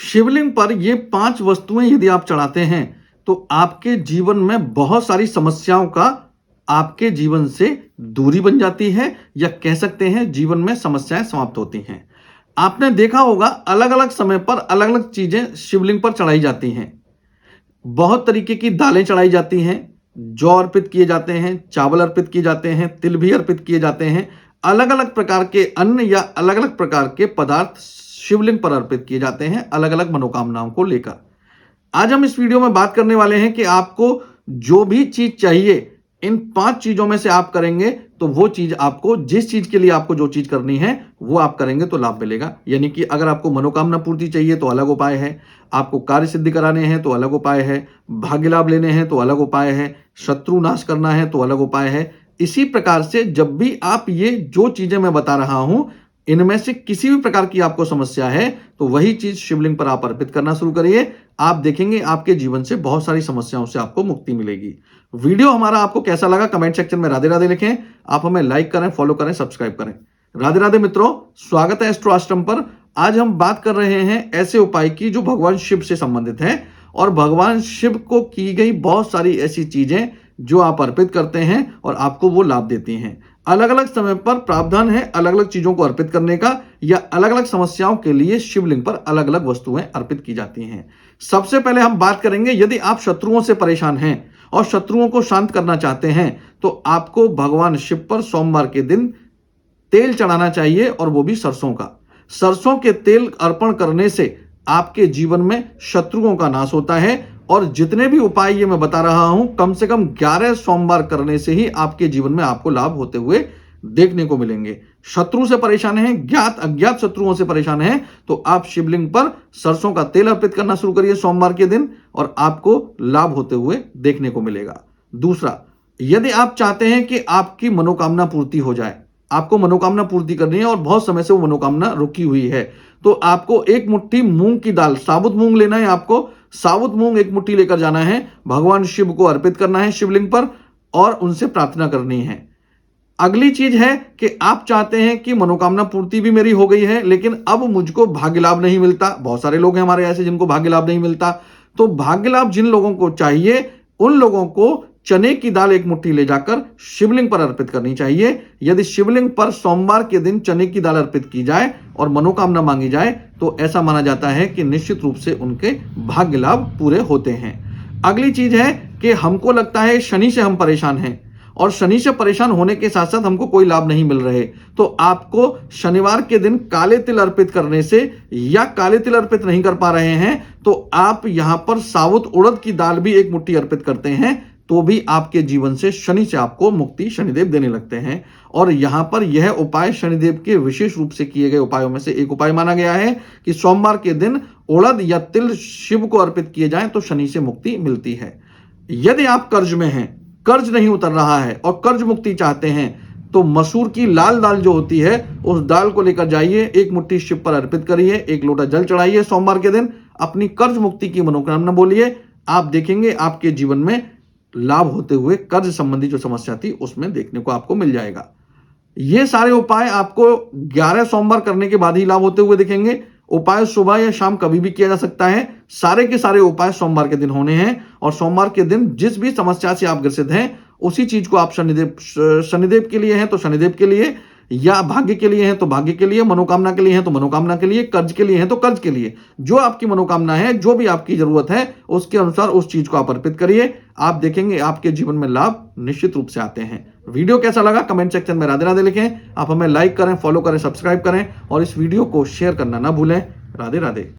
शिवलिंग पर ये 5 वस्तुएं यदि आप चढ़ाते हैं तो आपके जीवन में बहुत सारी समस्याओं का आपके जीवन से दूरी बन जाती है, या कह सकते हैं जीवन में समस्याएं समाप्त होती हैं। आपने देखा होगा अलग अलग समय पर अलग अलग चीजें शिवलिंग पर चढ़ाई जाती हैं। बहुत तरीके की दालें चढ़ाई जाती हैं, जौ अर्पित किए जाते हैं, चावल अर्पित किए जाते हैं, तिल भी अर्पित किए जाते हैं। अलग अलग प्रकार के अन्न या अलग अलग प्रकार के पदार्थ शिवलिंग पर अर्पित किए जाते हैं अलग अलग मनोकामनाओं को लेकर। आज हम इस वीडियो में बात करने वाले हैं कि आपको जो भी चीज चाहिए इन 5 चीजों में से आप करेंगे तो वो चीज आपको, जिस चीज के लिए आपको जो चीज करनी है वो आप करेंगे तो लाभ मिलेगा। यानी कि अगर आपको मनोकामना पूर्ति चाहिए तो अलग उपाय है, आपको कार्य सिद्धि कराने हैं तो अलग उपाय है, भाग्य लाभ लेने हैं तो अलग उपाय है, शत्रु नाश करना है तो अलग उपाय है। इसी प्रकार से जब भी आप ये जो चीजें मैं बता रहा हूं इनमें से किसी भी प्रकार की आपको समस्या है तो वही चीज शिवलिंग पर आप अर्पित करना शुरू करिए। आप देखेंगे आपके जीवन से बहुत सारी समस्याओं से आपको मुक्ति मिलेगी। वीडियो हमारा आपको कैसा लगा कमेंट सेक्शन में राधे राधे लिखें। आप हमें लाइक करें, फॉलो करें, सब्सक्राइब करें। राधे राधे मित्रों, स्वागत है एस्ट्रो आश्रम पर। आज हम बात कर रहे हैं ऐसे उपाय की जो भगवान शिव से संबंधित है, और भगवान शिव को की गई बहुत सारी ऐसी चीजें जो आप अर्पित करते हैं और आपको वो लाभ देती हैं। अलग अलग समय पर प्रावधान है अलग अलग चीजों को अर्पित करने का, या अलग अलग समस्याओं के लिए शिवलिंग पर अलग अलग वस्तुएं अर्पित की जाती हैं। सबसे पहले हम बात करेंगे, यदि आप शत्रुओं से परेशान हैं और शत्रुओं को शांत करना चाहते हैं तो आपको भगवान शिव पर सोमवार के दिन तेल चढ़ाना चाहिए, और वो भी सरसों का। सरसों के तेल अर्पण करने से आपके जीवन में शत्रुओं का नाश होता है, और जितने भी उपाय ये मैं बता रहा हूं कम से कम 11 सोमवार करने से ही आपके जीवन में आपको लाभ होते हुए देखने को मिलेंगे। शत्रु से परेशान हैं, ज्ञात अज्ञात शत्रुओं से परेशान हैं, तो आप शिवलिंग पर सरसों का तेल अर्पित करना शुरू करिए सोमवार के दिन, और आपको लाभ होते हुए देखने को मिलेगा। दूसरा, यदि आप चाहते हैं कि आपकी मनोकामना पूर्ति हो जाए, आपको मनोकामना पूर्ति करनी है और बहुत समय से वो मनोकामना रुकी हुई है, तो आपको एक मुट्ठी मूंग की दाल, साबुत मूंग लेना है। आपको साबुत मूंग एक मुट्ठी लेकर जाना है, भगवान शिव को अर्पित करना है शिवलिंग पर, और उनसे प्रार्थना करनी है। अगली चीज है कि आप चाहते हैं कि मनोकामना पूर्ति भी मेरी हो गई है लेकिन अब मुझको भाग्य लाभ नहीं मिलता। बहुत सारे लोग हैं हमारे ऐसे जिनको भाग्य लाभ नहीं मिलता। तो भाग्य लाभ जिन लोगों को चाहिए उन लोगों को चने की दाल एक मुट्ठी ले जाकर शिवलिंग पर अर्पित करनी चाहिए। यदि शिवलिंग पर सोमवार के दिन चने की दाल अर्पित की जाए और मनोकामना मांगी जाए तो ऐसा माना जाता है कि निश्चित रूप से उनके भाग्य लाभ पूरे होते हैं। अगली चीज है कि हमको लगता है शनि से हम परेशान हैं, और शनि से परेशान होने के साथ साथ हमको कोई लाभ नहीं मिल रहे, तो आपको शनिवार के दिन काले तिल अर्पित करने से, या काले तिल अर्पित नहीं कर पा रहे हैं तो आप यहां पर साबुत उड़द की दाल भी एक मुट्ठी अर्पित करते हैं, तो भी आपके जीवन से शनि से आपको मुक्ति शनिदेव देने लगते हैं। और यहां पर यह उपाय शनिदेव के विशेष रूप से किए गए उपायों में से एक उपाय माना गया है कि सोमवार के दिन उड़द या तिल शिव को अर्पित किए जाएं तो शनि से मुक्ति मिलती है। यदि आप कर्ज में हैं, कर्ज नहीं उतर रहा है और कर्ज मुक्ति चाहते हैं, तो मसूर की लाल दाल जो होती है उस दाल को लेकर जाइए, एक मुट्ठी शिव पर अर्पित करिए, एक लोटा जल चढ़ाइए सोमवार के दिन, अपनी कर्ज मुक्ति की मनोकामना बोलिए। आप देखेंगे आपके जीवन में लाभ होते हुए कर्ज संबंधी जो समस्या थी उसमें देखने को आपको मिल जाएगा। ये सारे उपाय आपको 11 सोमवार करने के बाद ही लाभ होते हुए दिखेंगे। उपाय सुबह या शाम कभी भी किया जा सकता है। सारे के सारे उपाय सोमवार के दिन होने हैं, और सोमवार के दिन जिस भी समस्या से आप ग्रसित हैं उसी चीज को आप शनिदेव के लिए हैं तो शनिदेव के लिए, या भाग्य के लिए हैं तो भाग्य के लिए, मनोकामना के लिए हैं तो मनोकामना के लिए, कर्ज के लिए हैं तो कर्ज के लिए, जो आपकी मनोकामना है, जो भी आपकी जरूरत है उसके अनुसार उस चीज को आप अर्पित करिए। आप देखेंगे आपके जीवन में लाभ निश्चित रूप से आते हैं। वीडियो कैसा लगा कमेंट सेक्शन में राधे राधे लिखें। आप हमें लाइक करें, फॉलो करें, सब्सक्राइब करें, और इस वीडियो को शेयर करना ना भूलें। राधे राधे।